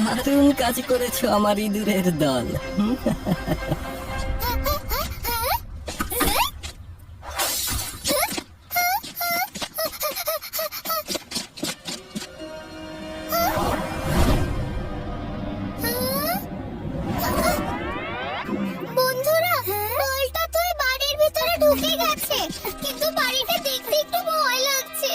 দারুণ কাজ করেছো আমার ইঁদুরের দল। বন্ধুরা, বলটা তো বাড়ির ভিতরে ঢুকে গেছে, কিন্তু বাড়িটা দেখতে একটু ভয় লাগছে।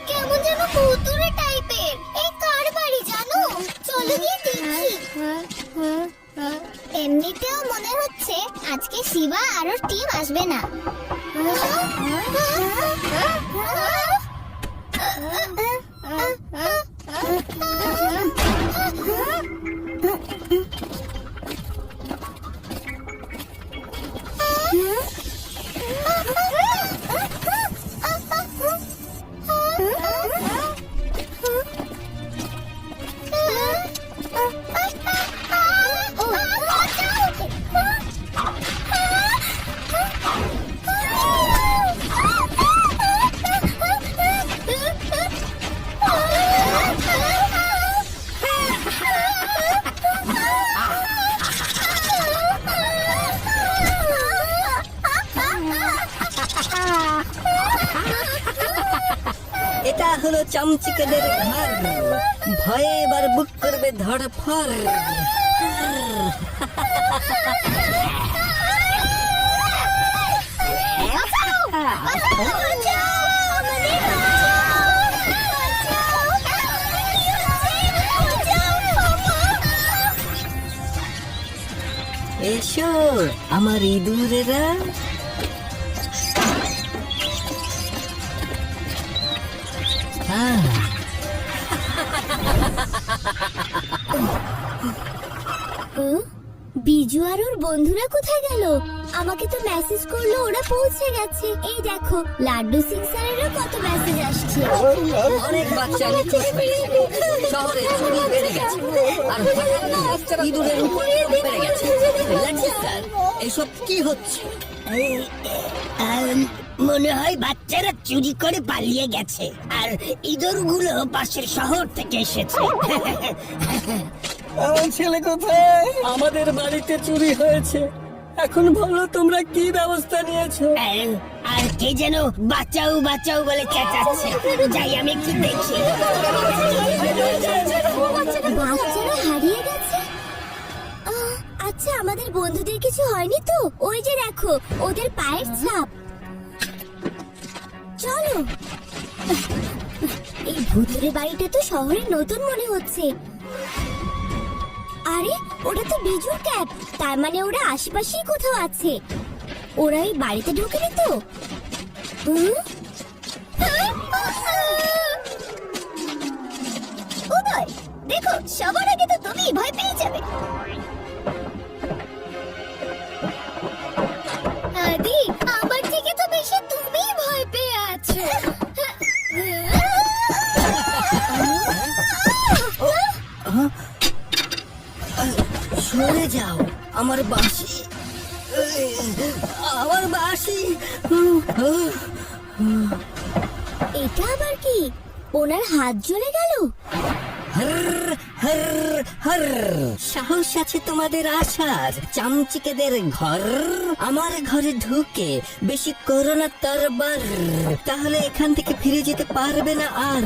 কেমন যেন ভুতুড়ে টাইপের। এই কার বাড়ি জানো? চলো গিয়ে দেখি। এমনিতেও মনে হচ্ছে আজকে শিবা আর ওর টিম আসবে না। এটা হলো চামচিকেদের ঘর, ভয়ে এবার বুক করবে ধড়ফড়। এসো আমার ইঁদুরেরা। বিজু আর ওর বন্ধুরা কোথায় গেল? আমাকে তো মেসেজ করলো ওরা পৌঁছে গেছে। এই দেখো, লাড্ডু সিং স্যারেরও কত মেসেজ আসছে। অনেক বাচ্চা নিখোঁজ হয়েছে, শহরে চুরি বেড়ে গেছে, আর হঠাৎ ইঁদুরের উপদ্রব বেড়ে গেছে। লাড্ডু স্যার, এসব কি হচ্ছে? মনে হয় বাচ্চারা চুরি করে পালিয়ে গেছে, আর ইঁদুরগুলো পাশের শহর থেকে এসেছে। আমার ছেলে কোথায়? আমাদের বাড়িতে চুরি হয়েছে, এখন বলো তোমরা কি ব্যবস্থা নিয়েছো? আর কে যেন বাঁচাও বাঁচাও বলে চেঁচাচ্ছে। যাই আমি একটু দেখি। বাচ্চারা হারিয়ে গেছে। আচ্ছা, আমাদের বন্ধুদের কিছু হয়নি তো? ওই যে দেখো, ওদের পায়ের ছাপ। চলো। এই ভুতুরে বাড়িটা তো শহরের নতুন মনে হচ্ছে। আরে, ওটা তো বিজুর ক্যাট। তার মানে ওরা আশেপাশেই কোথাও আছে। ওরা এই বাড়িতে ঢোকেনি তো? উদয়, দেখো, সবার আগে তো তুমি ভয় পেয়ে যাবে। আদি, আমার থেকে তো বেশি তুমিই ভয় পেয়ে আছো। সরে যাও, আমার বাঁশি, আমার বাঁশি। এটা আবার কি? ওনার হাত জ্বলে গেল। সাহস আছে তোমাদের আসার? চামচিকেদের ঘর, আমার ঘরে ঢুকে বেশি করোনা তরবার, তাহলে এখান থেকে ফিরে যেতে পারবে না আর।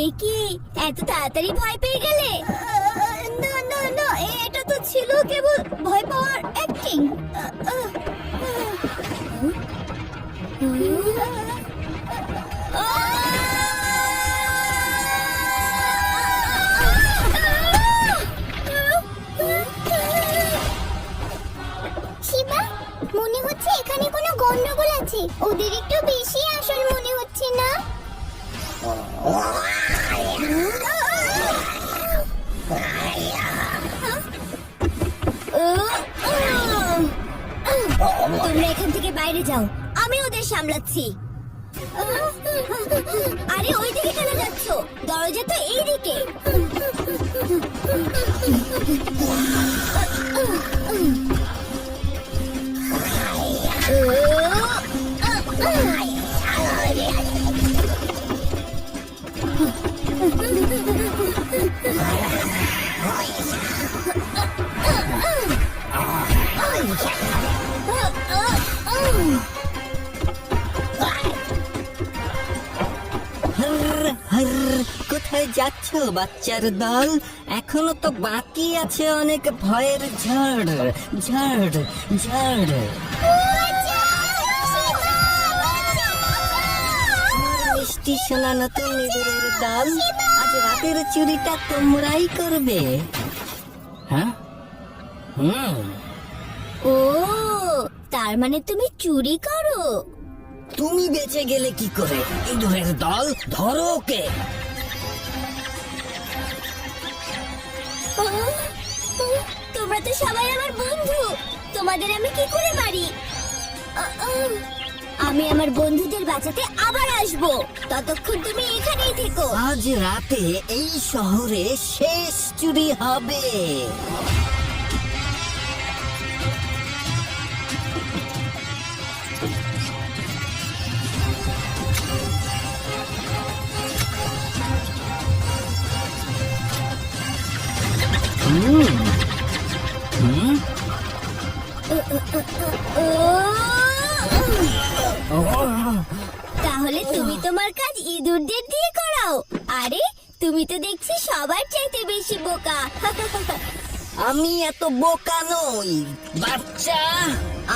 এ কি, এত তাড়াতাড়ি ভয় পেয়ে গেলে? না না না, এটা তো ছিল কেবল ভয় পাওয়ার অ্যাক্টিং। শিবা, মনে হচ্ছে এখানে কোনো গন্ডগোল আছে। ওদের একটু বেশি আসল মনে হচ্ছে না? তোমরা এখান থেকে বাইরে যাও, আমি ওদের সামলাচ্ছি। আরে ওই দিকে কেন যাচ্ছ? দরজা তো এই দিকে। হর হর, কোথায় যাচ্ছ বাচ্চার দল? এখনো তো বাকি আছে অনেক ভয়ের ঝড় ঝড় ঝড়। মিষ্টি শোনা নতুন ইঁদুরের দল, আজ রাতের চুরিটা তোমরাই করবে। হ্যাঁ, ও, তার মানে তুমি চুরি করো? তুমি বেঁচে গেলে কি করে? ইঁদুরের দল, ধরো ওকে। তোমরা তো সবাই আমার বন্ধু, তোমাদের আমি কি করে পারি? আমি আমার বন্ধুদের বাঁচাতে আবার আসবো, ততক্ষণ তুমি এখানেই থেকো। আজ রাতে এই শহরে শেষ চুরি হবে। তাহলে তুমি তোমার কাজ ইঁদুরদের দিয়ে করাও? আরে তুমি তো দেখছি সবার চাইতে বেশি বোকা। আমি এত বোকা নই বাচ্চা।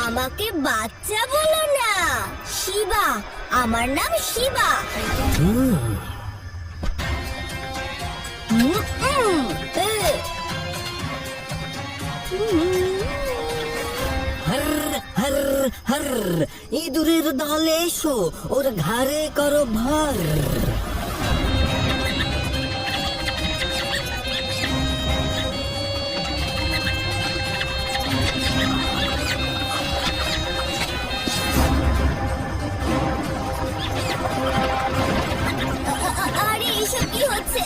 আমাকে বাচ্চা বলো না, শিবা, আমার নাম শিবা। হর হর হর, ইঁদুরের দলে এসো, ওর ঘাড়ে করো ভর। আরে এইসব কি হচ্ছে?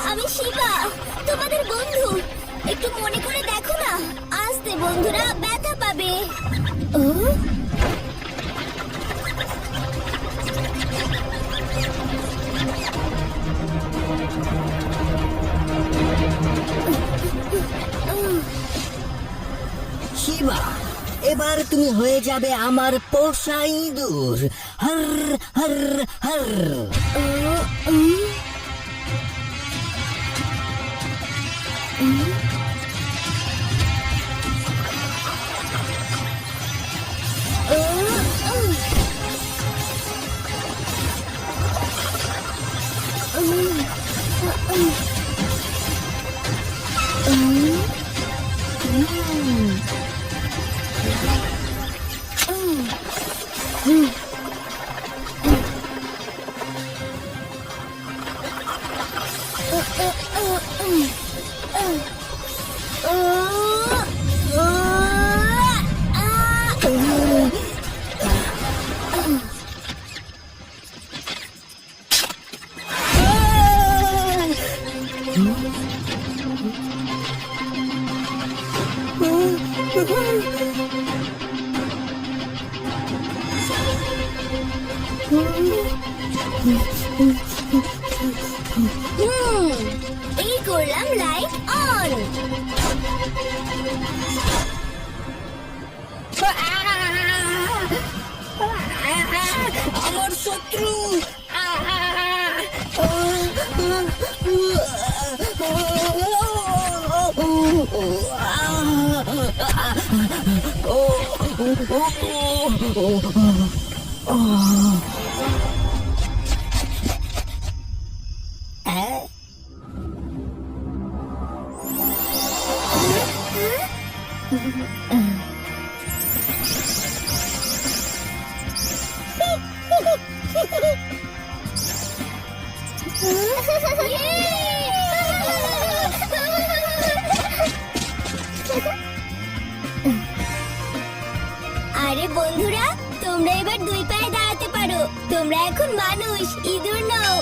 আমি শিবা, তোমাদের বন্ধু। একটু মনে করে দেখো না, আস্তে বন্ধুরা, ব্যথা পাবে। শিবা, এবার তুমি হয়ে যাবে আমার পোষা ইঁদুর। হর হর হর। এই করলাম লাইট অন। আমার শত্রু। তোমরা এবার দুই পায়ে দাঁড়াতে পারো। তোমরা এখন মানুষ, ইঁদুর নও।